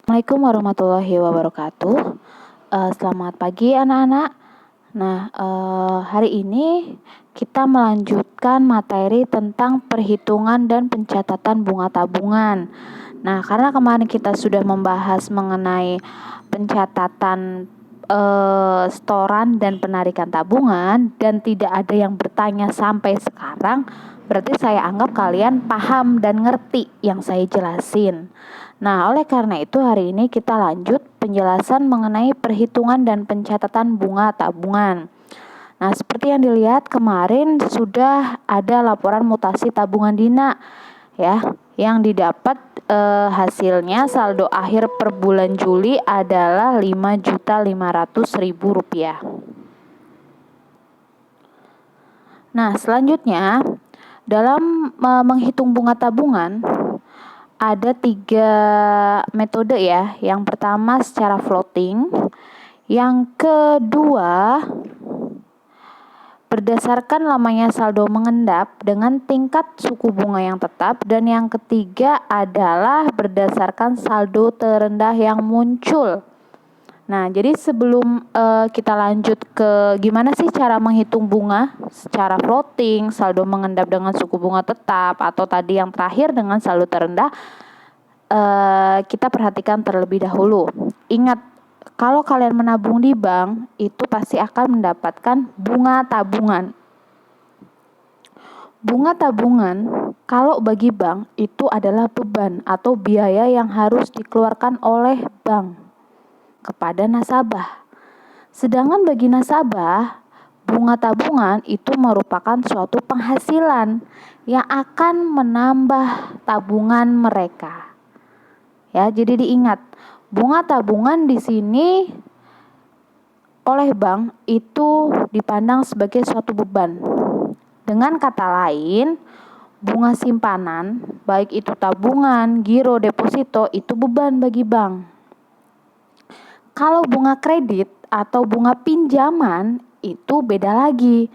Assalamualaikum warahmatullahi wabarakatuh. Selamat pagi anak-anak. Hari ini kita melanjutkan materi tentang perhitungan dan pencatatan bunga tabungan. Karena kemarin kita sudah membahas mengenai pencatatan setoran dan penarikan tabungan dan tidak ada yang bertanya sampai sekarang, berarti saya anggap kalian paham dan ngerti yang saya jelasin. Oleh karena itu hari ini kita lanjut penjelasan mengenai perhitungan dan pencatatan bunga tabungan. Seperti yang dilihat kemarin sudah ada laporan mutasi tabungan Dina ya, yang didapat hasilnya saldo akhir per bulan Juli adalah Rp5.500.000. Selanjutnya dalam menghitung bunga tabungan ada 3 metode ya. Yang pertama secara floating, yang kedua berdasarkan lamanya saldo mengendap dengan tingkat suku bunga yang tetap, dan yang ketiga adalah berdasarkan saldo terendah yang muncul. Jadi sebelum kita lanjut ke gimana sih cara menghitung bunga secara floating, saldo mengendap dengan suku bunga tetap, atau tadi yang terakhir dengan saldo terendah, kita perhatikan terlebih dahulu. Ingat, kalau kalian menabung di bank itu pasti akan mendapatkan bunga tabungan. Bunga tabungan kalau bagi bank itu adalah beban atau biaya yang harus dikeluarkan oleh bank kepada nasabah. Sedangkan bagi nasabah, bunga tabungan itu merupakan suatu penghasilan yang akan menambah tabungan mereka. Ya, jadi diingat, bunga tabungan di sini oleh bank itu dipandang sebagai suatu beban. Dengan kata lain, bunga simpanan, baik itu tabungan, giro, deposito, itu beban bagi bank. Kalau bunga kredit atau bunga pinjaman itu beda lagi.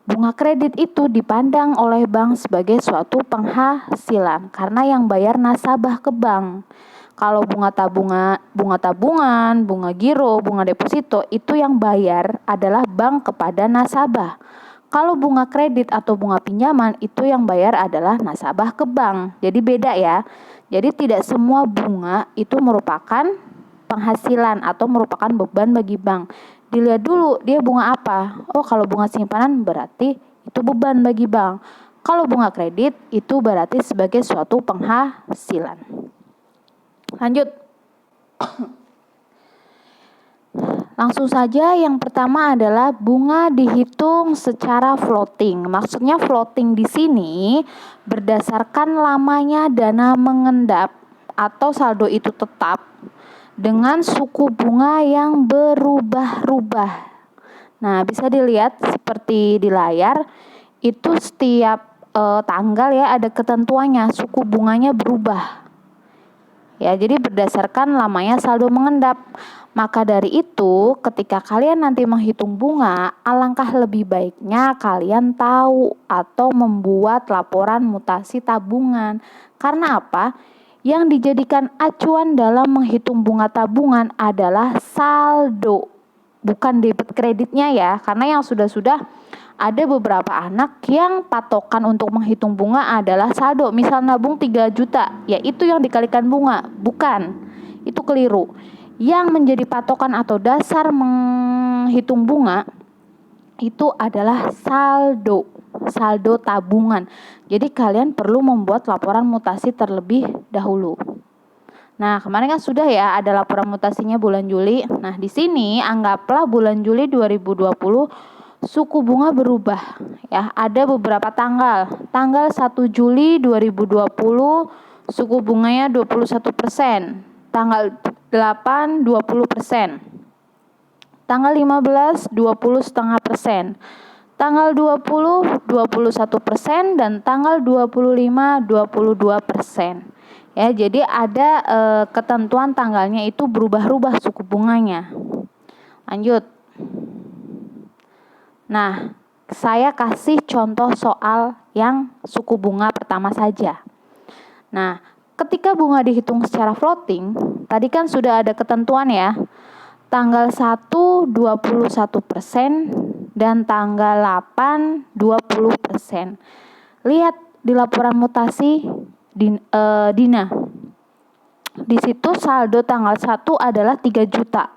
Bunga kredit itu dipandang oleh bank sebagai suatu penghasilan karena yang bayar nasabah ke bank. Kalau bunga tabungan, bunga giro, bunga deposito itu yang bayar adalah bank kepada nasabah. Kalau bunga kredit atau bunga pinjaman itu yang bayar adalah nasabah ke bank. Jadi beda ya. Jadi tidak semua bunga itu merupakan penghasilan atau merupakan beban bagi bank. Dilihat dulu dia bunga apa. Oh, kalau bunga simpanan berarti itu beban bagi bank. Kalau bunga kredit itu berarti sebagai suatu penghasilan. Lanjut. Langsung saja, yang pertama adalah bunga dihitung secara floating. Maksudnya floating di sini berdasarkan lamanya dana mengendap atau saldo itu tetap dengan suku bunga yang berubah-ubah. Bisa dilihat seperti di layar, itu setiap tanggal ya ada ketentuannya, suku bunganya berubah. Ya, jadi berdasarkan lamanya saldo mengendap. Maka dari itu, ketika kalian nanti menghitung bunga, alangkah lebih baiknya kalian tahu atau membuat laporan mutasi tabungan. Karena apa? Yang dijadikan acuan dalam menghitung bunga tabungan adalah saldo, bukan debit kreditnya ya. Karena yang sudah-sudah ada beberapa anak yang patokan untuk menghitung bunga adalah saldo. Misal nabung 3 juta, ya itu yang dikalikan bunga. Bukan, itu keliru. Yang menjadi patokan atau dasar menghitung bunga itu adalah saldo tabungan. Jadi kalian perlu membuat laporan mutasi terlebih dahulu. Kemarin kan sudah ya ada laporan mutasinya bulan Juli. Di sini anggaplah bulan Juli 2020 suku bunga berubah ya. Ada beberapa tanggal. Tanggal 1 Juli 2020 suku bunganya 21%. Tanggal 8 20%. Tanggal 15 20,5%. Tanggal 20 21% dan tanggal 25 22%. Ya, jadi ada ketentuan tanggalnya itu berubah-ubah suku bunganya. Lanjut. Saya kasih contoh soal yang suku bunga pertama saja. ketika bunga dihitung secara floating, tadi kan sudah ada ketentuan ya. Tanggal 1 21% dan tanggal 8 20%. Lihat di laporan mutasi Dina. Di situ saldo tanggal 1 adalah 3 juta.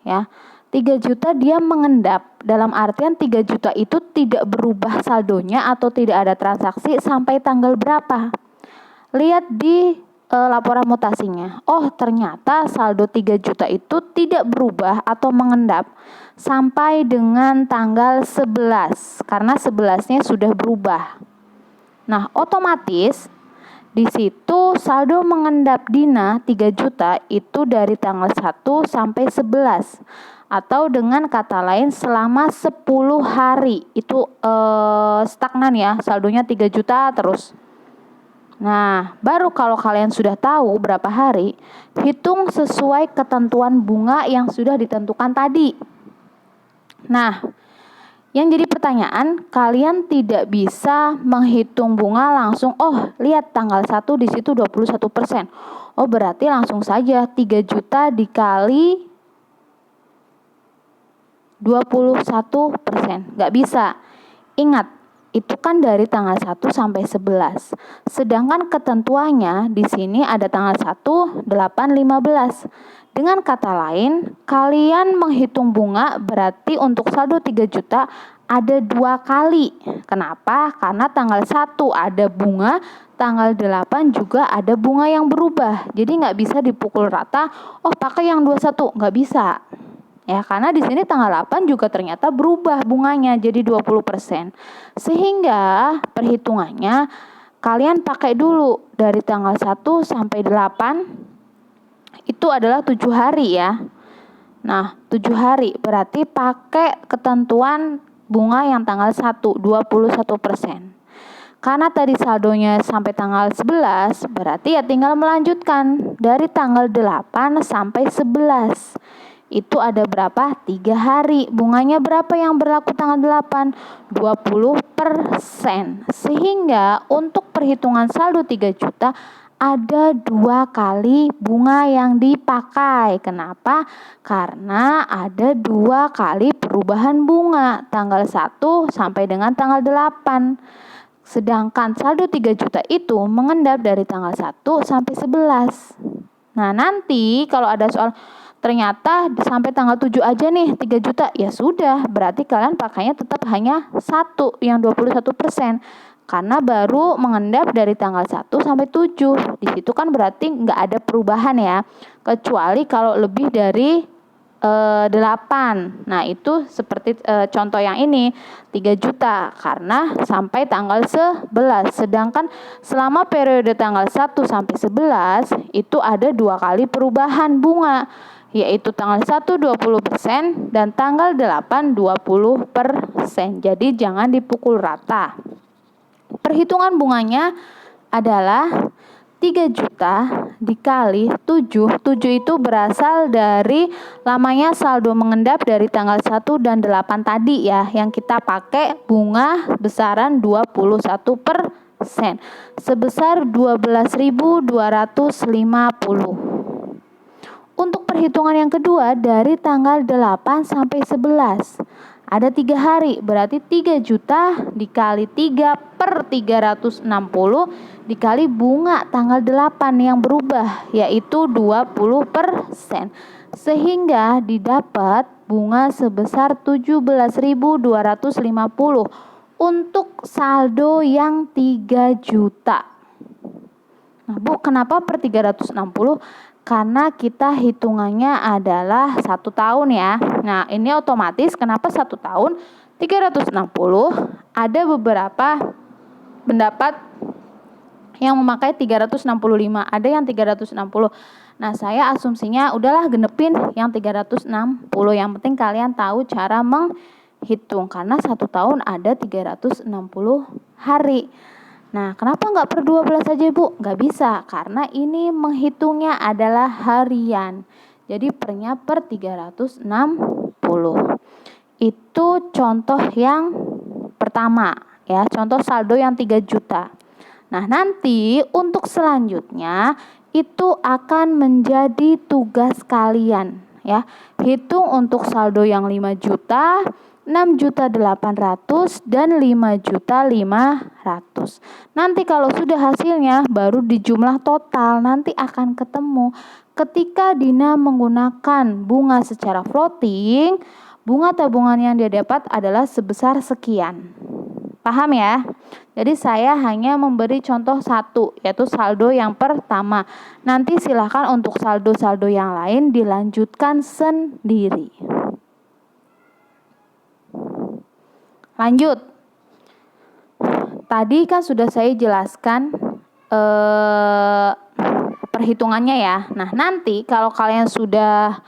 Ya. 3 juta dia mengendap, dalam artian 3 juta itu tidak berubah saldonya atau tidak ada transaksi sampai tanggal berapa. Lihat di laporan mutasinya. Oh, ternyata saldo 3 juta itu tidak berubah atau mengendap sampai dengan tanggal 11 karena 11-nya sudah berubah. Nah, otomatis di situ saldo mengendap Dina 3 juta itu dari tanggal 1 sampai 11. Atau dengan kata lain selama 10 hari itu stagnan ya, saldonya 3 juta terus. Nah, baru kalau kalian sudah tahu berapa hari, hitung sesuai ketentuan bunga yang sudah ditentukan tadi. Nah, yang jadi pertanyaan, kalian tidak bisa menghitung bunga langsung, oh lihat tanggal 1 di situ 21%. Oh berarti langsung saja 3 juta dikali 21%. Nggak bisa. Ingat, itu kan dari tanggal 1 sampai 11. Sedangkan ketentuannya di sini ada tanggal 1, 8, 15. Dengan kata lain, kalian menghitung bunga berarti untuk saldo 3 juta ada 2 kali. Kenapa? Karena tanggal 1 ada bunga, tanggal 8 juga ada bunga yang berubah. Jadi nggak bisa dipukul rata, oh pakai yang 21, nggak bisa. Ya, karena di sini tanggal 8 juga ternyata berubah bunganya jadi 20%. Sehingga perhitungannya kalian pakai dulu dari tanggal 1 sampai 8 itu adalah 7 hari ya. Nah, 7 hari berarti pakai ketentuan bunga yang tanggal 1, 21%. Karena tadi saldonya sampai tanggal 11, berarti ya tinggal melanjutkan dari tanggal 8 sampai 11. Itu ada berapa? 3 hari. Bunganya berapa yang berlaku tanggal 8? 20%. Sehingga untuk perhitungan saldo 3 juta ada 2 kali bunga yang dipakai. Kenapa? Karena ada 2 kali perubahan bunga. Tanggal 1 sampai dengan tanggal 8. Sedangkan saldo 3 juta itu mengendap dari tanggal 1 sampai 11. Nah, nanti kalau ada soal ternyata sampai tanggal 7 aja nih 3 juta, ya sudah, berarti kalian pakainya tetap hanya 1 yang 21%. Karena baru mengendap dari tanggal 1 sampai 7. Di situ kan berarti nggak ada perubahan ya. Kecuali kalau lebih dari 8. Nah, itu seperti contoh yang ini 3 juta karena sampai tanggal 11. Sedangkan selama periode tanggal 1 sampai 11 itu ada 2 kali perubahan bunga, yaitu tanggal 1 20% dan tanggal 8 20%. Jadi jangan dipukul rata. Perhitungan bunganya adalah 3 juta dikali 7. 7 itu berasal dari lamanya saldo mengendap dari tanggal 1 dan 8 tadi ya, yang kita pakai bunga besaran 21% sebesar 12.250. Untuk perhitungan yang kedua dari tanggal 8 sampai 11. Ada 3 hari, berarti 3 juta dikali 3 per 360 dikali bunga tanggal 8 yang berubah, yaitu 20%. Sehingga didapat bunga sebesar 17.250 untuk saldo yang 3 juta. Nah, Bu, kenapa per 360? Karena kita hitungannya adalah 1 tahun ya. Nah, ini otomatis kenapa 1 tahun 360? Ada beberapa pendapat yang memakai 365, ada yang 360. Nah, saya asumsinya udahlah genepin yang 360. Yang penting kalian tahu cara menghitung karena 1 tahun ada 360 hari. Nah, kenapa nggak per 12 aja, Bu? Nggak bisa, karena ini menghitungnya adalah harian. Jadi pernya per 360. Itu contoh yang pertama, ya, contoh saldo yang 3 juta. Nah, nanti untuk selanjutnya itu akan menjadi tugas kalian ya. Hitung untuk saldo yang 5 juta, 6.800.000 dan 5.500.000. Nanti kalau sudah hasilnya baru dijumlah total, nanti akan ketemu. Ketika Dina menggunakan bunga secara floating, bunga tabungan yang dia dapat adalah sebesar sekian. Paham ya? Jadi saya hanya memberi contoh satu, yaitu saldo yang pertama. Nanti silahkan untuk saldo-saldo yang lain dilanjutkan sendiri. Lanjut. Tadi kan sudah saya jelaskan perhitungannya ya. Nah, nanti kalau kalian sudah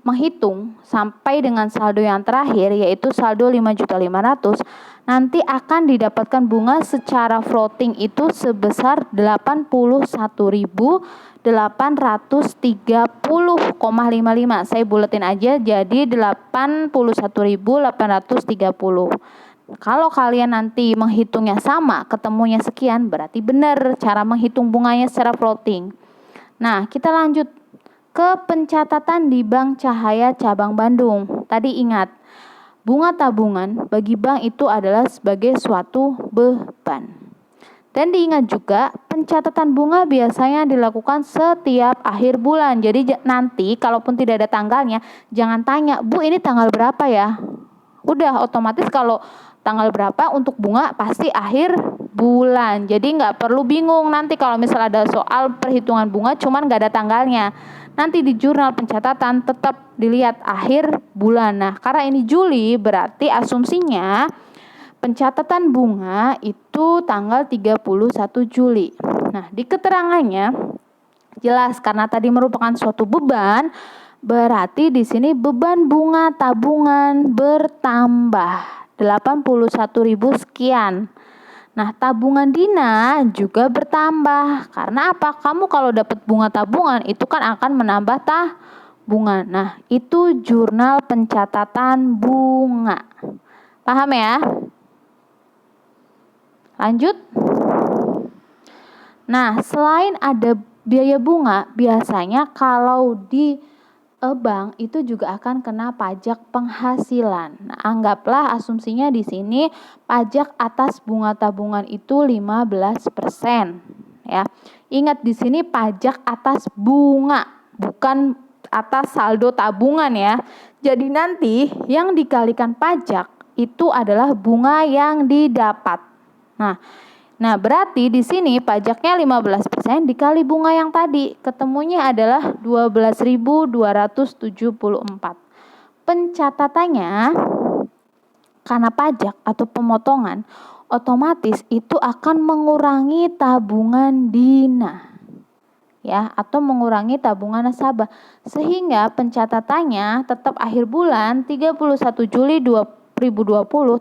menghitung sampai dengan saldo yang terakhir, yaitu saldo 5.500.000, nanti akan didapatkan bunga secara floating itu sebesar 81.830,55. Saya buletin aja jadi 81.830. Kalau kalian nanti menghitungnya sama, ketemunya sekian, berarti benar cara menghitung bunganya secara floating. Nah, kita lanjut ke pencatatan di Bank Cahaya Cabang Bandung. Tadi ingat, bunga tabungan bagi bank itu adalah sebagai suatu beban. Dan diingat juga, pencatatan bunga biasanya dilakukan setiap akhir bulan. Jadi nanti kalaupun tidak ada tanggalnya, jangan tanya, Bu ini tanggal berapa ya? Udah otomatis kalau tanggal berapa untuk bunga pasti akhir bulan. Jadi nggak perlu bingung nanti kalau misal ada soal perhitungan bunga cuman nggak ada tanggalnya. Nanti di jurnal pencatatan tetap dilihat akhir bulan. Nah, karena ini Juli berarti asumsinya pencatatan bunga itu tanggal 31 Juli. Nah, di keterangannya jelas karena tadi merupakan suatu beban, berarti di sini beban bunga tabungan bertambah 81.000 sekian. Nah, tabungan Dina juga bertambah. Karena apa? Kamu kalau dapat bunga tabungan itu kan akan menambah tabungan. Nah, itu jurnal pencatatan bunga. Paham ya? Lanjut. Nah, selain ada biaya bunga, biasanya kalau di bank itu juga akan kena pajak penghasilan. Nah, anggaplah asumsinya di sini pajak atas bunga tabungan itu 15%, ya. Ingat di sini pajak atas bunga, bukan atas saldo tabungan ya. Jadi nanti yang dikalikan pajak itu adalah bunga yang didapat. Nah, berarti di sini pajaknya 15% dikali bunga yang tadi, ketemunya adalah 12.274. Pencatatannya karena pajak atau pemotongan otomatis itu akan mengurangi tabungan Dina. Ya, atau mengurangi tabungan nasabah. Sehingga pencatatannya tetap akhir bulan 31 Juli 2020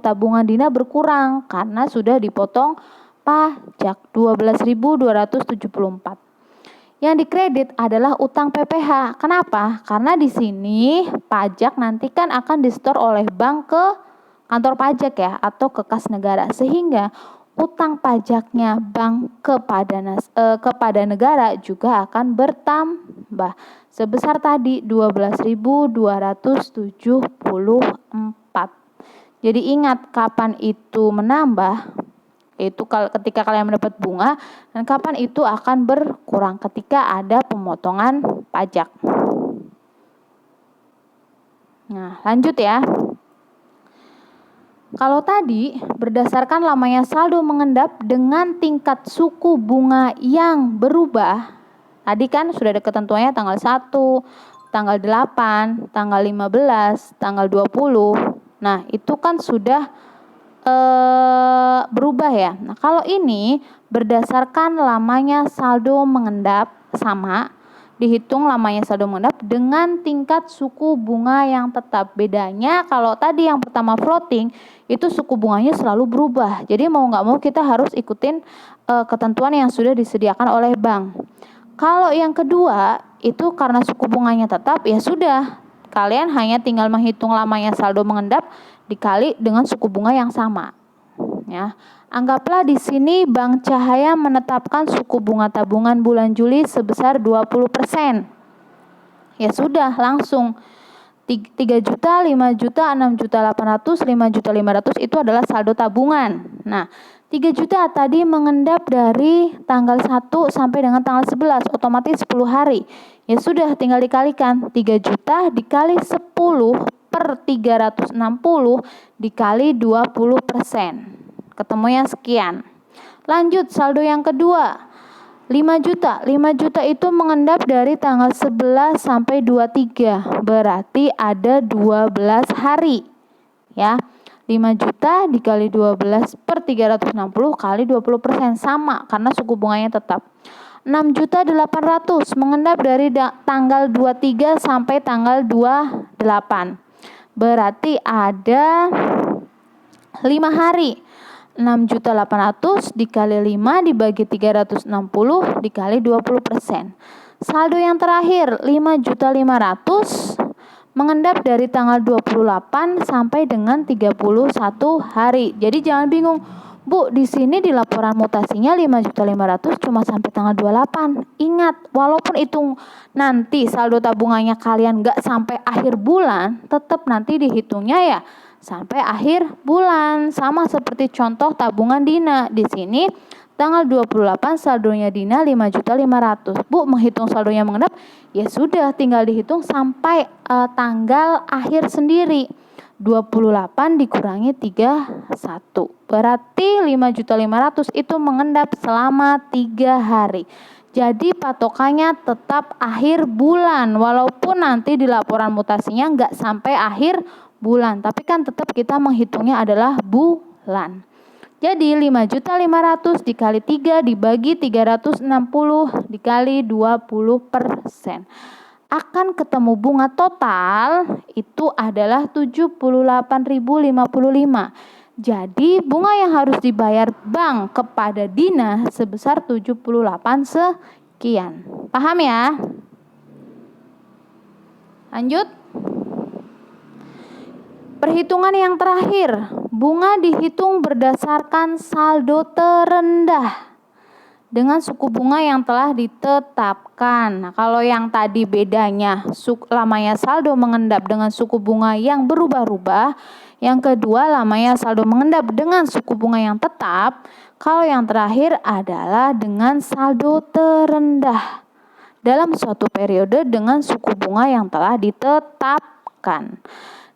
tabungan Dina berkurang karena sudah dipotong pajak 12.274. Yang dikredit adalah utang PPh. Kenapa? Karena di sini pajak nanti kan akan disetor oleh bank ke kantor pajak ya atau ke kas negara, sehingga utang pajaknya bank kepada negara juga akan bertambah sebesar tadi 12.274. Jadi ingat kapan itu menambah? Itu ketika kalian mendapat bunga, dan kapan itu akan berkurang ketika ada pemotongan pajak. Nah, lanjut ya. Kalau tadi berdasarkan lamanya saldo mengendap dengan tingkat suku bunga yang berubah, tadi kan sudah ada ketentuannya tanggal 1, tanggal 8, tanggal 15, tanggal 20. Nah, itu kan sudah berubah ya. Nah, kalau ini berdasarkan lamanya saldo mengendap sama, dihitung lamanya saldo mengendap dengan tingkat suku bunga yang tetap. Bedanya kalau tadi yang pertama floating, itu suku bunganya selalu berubah. Jadi mau nggak mau kita harus ikutin ketentuan yang sudah disediakan oleh bank. Kalau yang kedua, itu karena suku bunganya tetap, ya sudah. Kalian hanya tinggal menghitung lamanya saldo mengendap dikali dengan suku bunga yang sama. Ya, anggaplah di sini Bank Cahaya menetapkan suku bunga tabungan bulan Juli sebesar 20%. Ya sudah, langsung 3 juta, 5 juta, 6 juta 800, 5 juta 500 itu adalah saldo tabungan. Nah, 3 juta tadi mengendap dari tanggal 1 sampai dengan tanggal 11, otomatis 10 hari. Ya sudah, tinggal dikalikan. 3 juta dikali 10 per 360 dikali 20%. Ketemunya sekian. Lanjut, saldo yang kedua. 5 juta. 5 juta itu mengendap dari tanggal 11 sampai 23. Berarti ada 12 hari. Ya. 5 juta dikali 12 per 360 kali 20% sama karena suku bunganya tetap. 6 juta 800 mengendap dari tanggal 23 sampai tanggal 28. Berarti ada 5 hari. 6 juta 800 dikali 5 dibagi 360 dikali 20%. Saldo yang terakhir 5 juta 500 mengendap dari tanggal 28 sampai dengan 31 hari. Jadi jangan bingung, Bu, di sini di laporan mutasinya 5 juta 500 cuma sampai tanggal 28. Ingat, walaupun itu nanti saldo tabungannya kalian nggak sampai akhir bulan, tetap nanti dihitungnya ya sampai akhir bulan. Sama seperti contoh tabungan Dina. Di sini tanggal 28 saldonya Dina 5 juta 500. Bu, menghitung saldonya mengendap? Ya sudah, tinggal dihitung sampai tanggal akhir sendiri. 28 dikurangi 31. Berarti 5 juta 500 itu mengendap selama 3 hari. Jadi patokannya tetap akhir bulan. Walaupun nanti di laporan mutasinya nggak sampai akhir bulan, tapi kan tetap kita menghitungnya adalah bulan. Jadi 5 juta 500 dikali 3 dibagi 360 dikali 20%. Akan ketemu bunga total itu adalah 78.055. Jadi bunga yang harus dibayar bank kepada Dina sebesar 78 sekian. Paham ya? Lanjut. Perhitungan yang terakhir, bunga dihitung berdasarkan saldo terendah dengan suku bunga yang telah ditetapkan. Nah, kalau yang tadi bedanya lamanya saldo mengendap dengan suku bunga yang berubah-ubah, yang kedua lamanya saldo mengendap dengan suku bunga yang tetap, kalau yang terakhir adalah dengan saldo terendah dalam suatu periode dengan suku bunga yang telah ditetapkan.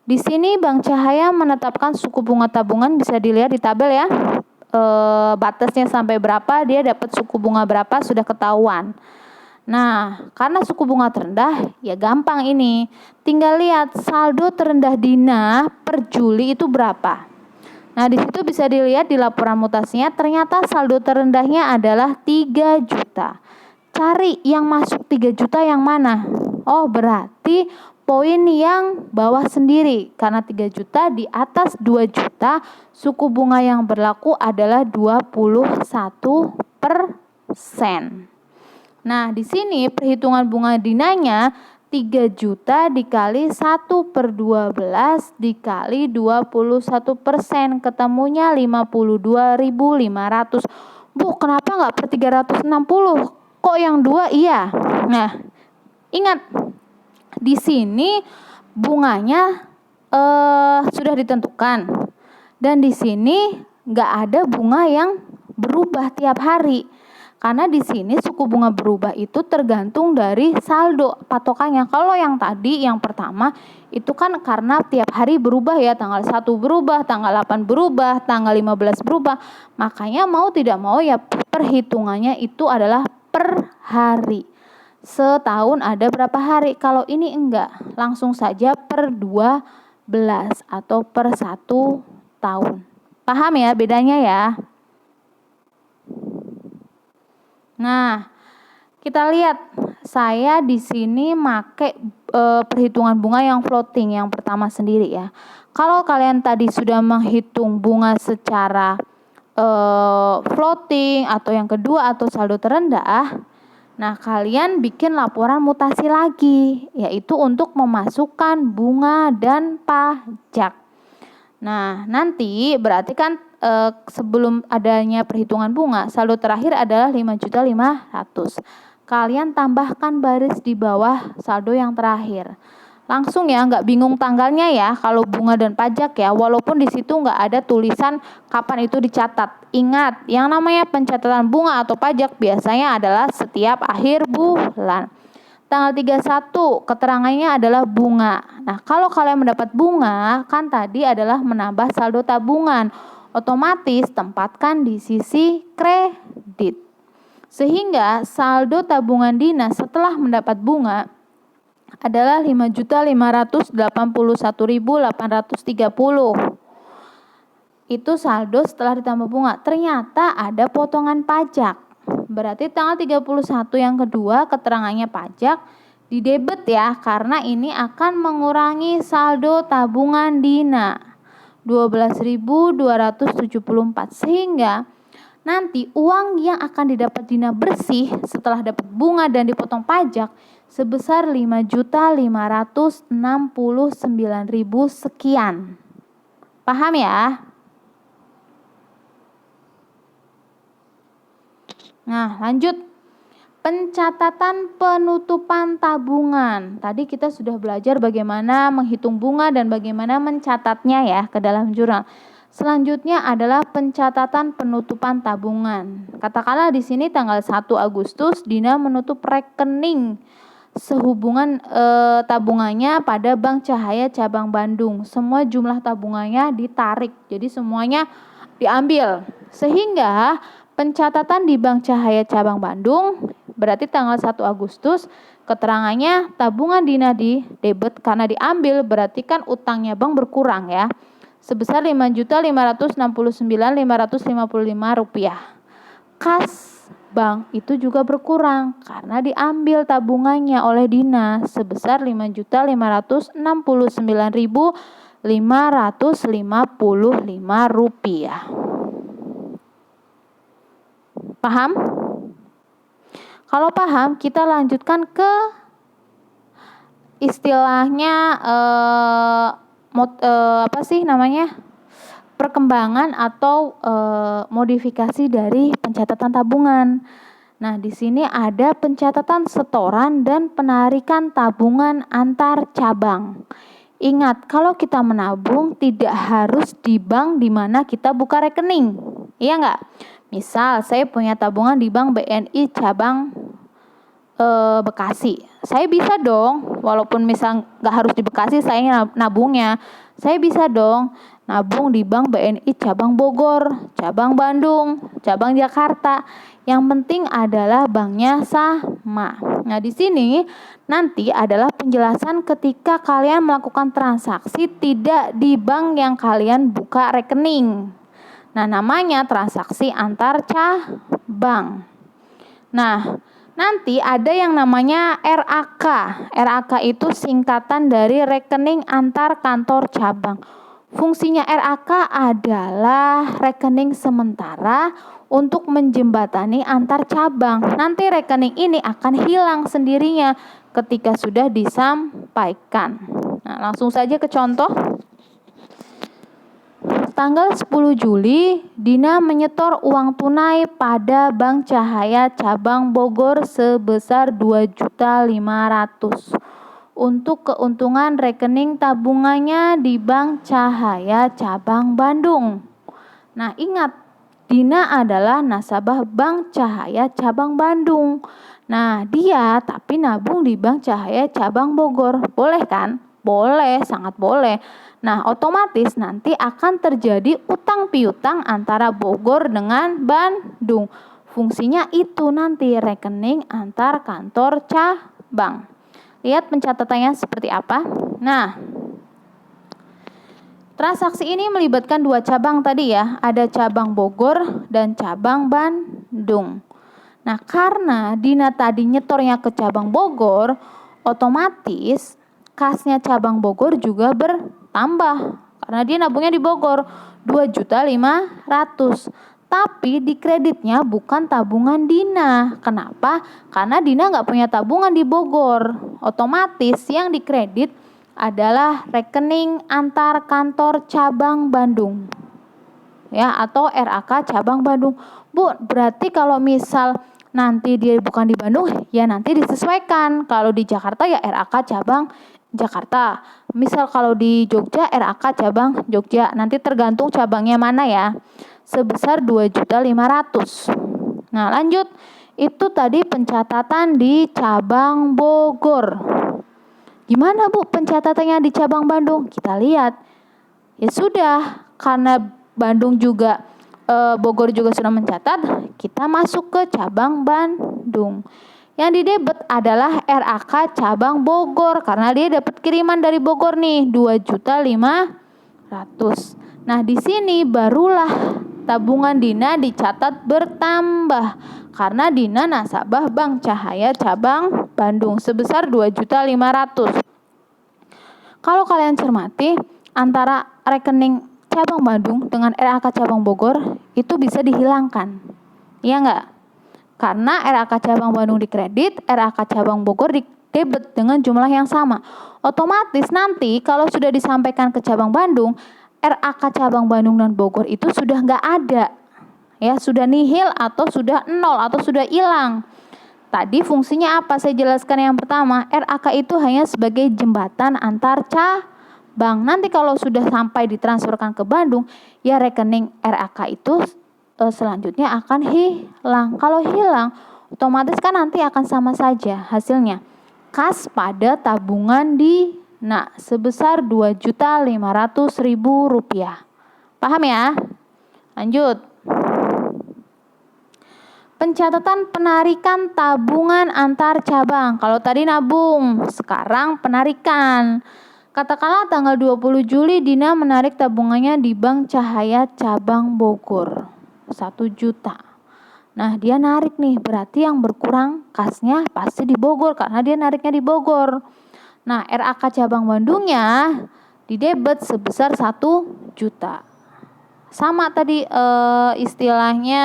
Di sini Bank Cahaya menetapkan suku bunga tabungan, bisa dilihat di tabel ya. Batasnya sampai berapa, dia dapat suku bunga berapa sudah ketahuan. Nah, karena suku bunga terendah, ya gampang ini. Tinggal lihat saldo terendah Dina per Juli itu berapa. Nah, di situ bisa dilihat di laporan mutasinya ternyata saldo terendahnya adalah 3 juta. Cari yang masuk 3 juta yang mana? Oh, berarti poin yang bawah sendiri, karena 3 juta di atas 2 juta, suku bunga yang berlaku adalah 21%. Nah, di sini perhitungan bunga Dinanya 3 juta dikali 1/12 dikali 21%, ketemunya 52.500. Bu, kenapa nggak per 360? Kok yang 2 iya? Nah, ingat, di sini bunganya sudah ditentukan, dan di sini nggak ada bunga yang berubah tiap hari, karena di sini suku bunga berubah itu tergantung dari saldo patokannya. Kalau yang tadi yang pertama itu kan karena tiap hari berubah ya, tanggal 1 berubah, tanggal 8 berubah, tanggal 15 berubah, makanya mau tidak mau ya perhitungannya itu adalah per hari. Setahun ada berapa hari? Kalau ini enggak, langsung saja per 12 atau per 1 tahun. Paham ya bedanya ya? Nah, kita lihat, saya di sini make perhitungan bunga yang floating yang pertama sendiri ya. Kalau kalian tadi sudah menghitung bunga secara floating atau yang kedua atau saldo terendah, nah kalian bikin laporan mutasi lagi, yaitu untuk memasukkan bunga dan pajak. Nah, nanti berarti kan sebelum adanya perhitungan bunga, saldo terakhir adalah 5.500.000. Kalian tambahkan baris di bawah saldo yang terakhir. Langsung ya, nggak bingung tanggalnya ya kalau bunga dan pajak ya, walaupun di situ nggak ada tulisan kapan itu dicatat. Ingat, yang namanya pencatatan bunga atau pajak biasanya adalah setiap akhir bulan. Tanggal 31 keterangannya adalah bunga. Nah, kalau kalian mendapat bunga, kan tadi adalah menambah saldo tabungan. Otomatis tempatkan di sisi kredit. Sehingga saldo tabungan Dina setelah mendapat bunga adalah 5.581.830. Itu saldo setelah ditambah bunga. Ternyata ada potongan pajak. Berarti tanggal 31 yang kedua keterangannya pajak didebet ya, karena ini akan mengurangi saldo tabungan Dina 12.274, sehingga nanti uang yang akan didapat Dina bersih setelah dapat bunga dan dipotong pajak sebesar 5.569.000 sekian. Paham ya? Nah, lanjut. Pencatatan penutupan tabungan. Tadi kita sudah belajar bagaimana menghitung bunga dan bagaimana mencatatnya ya ke dalam jurnal. Selanjutnya adalah pencatatan penutupan tabungan. Katakanlah di sini tanggal 1 Agustus Dina menutup rekening sehubungan tabungannya pada Bank Cahaya Cabang Bandung. Semua jumlah tabungannya ditarik. Jadi semuanya diambil. Sehingga pencatatan di Bank Cahaya Cabang Bandung berarti tanggal 1 Agustus keterangannya tabungan Dina di debit karena diambil, berarti kan utangnya bank berkurang ya. Sebesar Rp5.569.555. Kas bank itu juga berkurang karena diambil tabungannya oleh Dina sebesar Rp5.069.555. Paham? Kalau paham, kita lanjutkan ke istilahnya perkembangan atau modifikasi dari pencatatan tabungan. Nah, di sini ada pencatatan setoran dan penarikan tabungan antar cabang. Ingat, kalau kita menabung tidak harus di bank di mana kita buka rekening. Iya nggak? Misal saya punya tabungan di Bank BNI cabang Bekasi. Saya bisa dong, walaupun misal nggak harus di Bekasi saya nabungnya. Saya bisa dong nabung di Bank BNI cabang Bogor, cabang Bandung, cabang Jakarta. Yang penting adalah banknya sama. Nah, di sini nanti adalah penjelasan ketika kalian melakukan transaksi tidak di bank yang kalian buka rekening. Nah, namanya transaksi antar cabang. Nah, nanti ada yang namanya RAK. RAK itu singkatan dari rekening antar kantor cabang. Fungsinya RAK adalah rekening sementara untuk menjembatani antar cabang. Nanti rekening ini akan hilang sendirinya ketika sudah disampaikan. Nah, langsung saja ke contoh. Tanggal 10 Juli, Dina menyetor uang tunai pada Bank Cahaya Cabang Bogor sebesar 2.500.000 untuk keuntungan rekening tabungannya di Bank Cahaya Cabang Bandung. Nah, ingat, Dina adalah nasabah Bank Cahaya Cabang Bandung. Nah, dia tapi nabung di Bank Cahaya Cabang Bogor. Boleh kan? Boleh, sangat boleh. Nah, otomatis nanti akan terjadi utang piutang antara Bogor dengan Bandung. Fungsinya itu nanti rekening antar kantor cabang. Lihat pencatatannya seperti apa. Nah, transaksi ini melibatkan dua cabang tadi ya. Ada cabang Bogor dan cabang Bandung. Nah, karena Dina tadi nyetornya ke cabang Bogor, otomatis kasnya cabang Bogor juga bertambah karena dia nabungnya di Bogor 2.500.000. Tapi di kreditnya bukan tabungan Dina. Kenapa? Karena Dina nggak punya tabungan di Bogor. Otomatis yang dikredit adalah rekening antar kantor cabang Bandung. ya, atau RAK cabang Bandung. Bu, berarti kalau misal nanti dia bukan di Bandung, ya nanti disesuaikan. Kalau di Jakarta ya RAK cabang Jakarta. Misal kalau di Jogja RAK cabang Jogja. Nanti tergantung cabangnya mana ya. Sebesar 2.500.000. Nah, lanjut. Itu tadi pencatatan di cabang Bogor. Gimana Bu pencatatannya di cabang Bandung? Kita lihat. Ya sudah, karena Bandung juga Bogor juga sudah mencatat, kita masuk ke cabang Bandung. Yang didebet adalah RAK cabang Bogor karena dia dapat kiriman dari Bogor nih 2.500.000. Nah, di sini barulah tabungan Dina dicatat bertambah karena Dina nasabah Bank Cahaya cabang Bandung sebesar 2.500.000. Kalau kalian cermati, antara rekening cabang Bandung dengan RAK cabang Bogor itu bisa dihilangkan. Iya enggak? Karena RAK cabang Bandung dikredit, RAK cabang Bogor didebet dengan jumlah yang sama. Otomatis nanti kalau sudah disampaikan ke cabang Bandung, RAK cabang Bandung dan Bogor itu sudah enggak ada. Ya, sudah nihil atau sudah nol atau sudah hilang. Tadi fungsinya apa? Saya jelaskan yang pertama, RAK itu hanya sebagai jembatan antar cabang. Nanti kalau sudah sampai ditransferkan ke Bandung, ya rekening RAK itu selanjutnya akan hilang. Kalau hilang, otomatis kan nanti akan sama saja hasilnya. Kas pada tabungan Dina sebesar Rp2.500.000. Paham ya? Lanjut. Pencatatan penarikan tabungan antar cabang. Kalau tadi nabung, sekarang penarikan. Katakanlah tanggal 20 Juli Dina menarik tabungannya di Bank Cahaya cabang Bogor. 1 juta. Nah, dia narik nih, berarti yang berkurang kasnya pasti di Bogor karena dia nariknya di Bogor. Nah, RAK cabang Bandungnya didebet sebesar 1 juta. Sama tadi istilahnya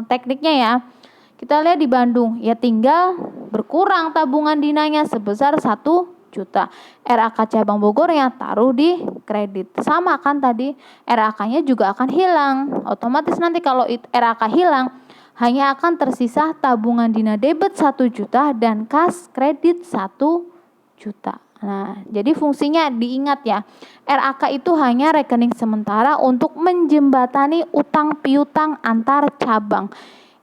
tekniknya ya. Kita lihat di Bandung, ya tinggal berkurang tabungan Dinanya sebesar 1 juta. RAK cabang Bogornya taruh di kredit. Sama kan tadi, RAK-nya juga akan hilang. Otomatis nanti kalau RAK hilang, hanya akan tersisa tabungan Dina debit 1 juta dan kas kredit 1 juta. Nah, jadi fungsinya diingat ya, RAK itu hanya rekening sementara untuk menjembatani utang piutang antar cabang.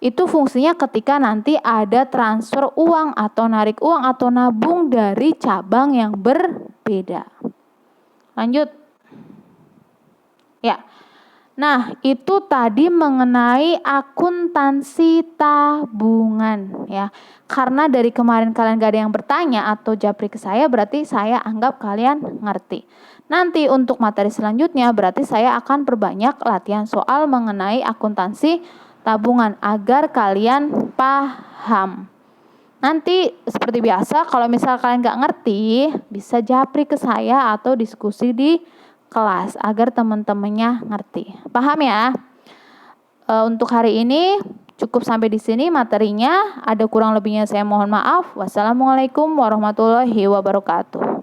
Itu fungsinya ketika nanti ada transfer uang atau narik uang atau nabung dari cabang yang berbeda. Lanjut. Ya. Nah, itu tadi mengenai akuntansi tabungan ya. Karena dari kemarin kalian gak ada yang bertanya atau japri ke saya, berarti saya anggap kalian ngerti. Nanti untuk materi selanjutnya berarti saya akan perbanyak latihan soal mengenai akuntansi tabungan agar kalian paham. Nanti seperti biasa kalau misal kalian gak ngerti, bisa japri ke saya atau diskusi di kelas agar teman-temannya ngerti. Paham ya? Untuk hari ini cukup sampai di sini materinya. Ada kurang lebihnya saya mohon maaf. Wassalamualaikum warahmatullahi wabarakatuh.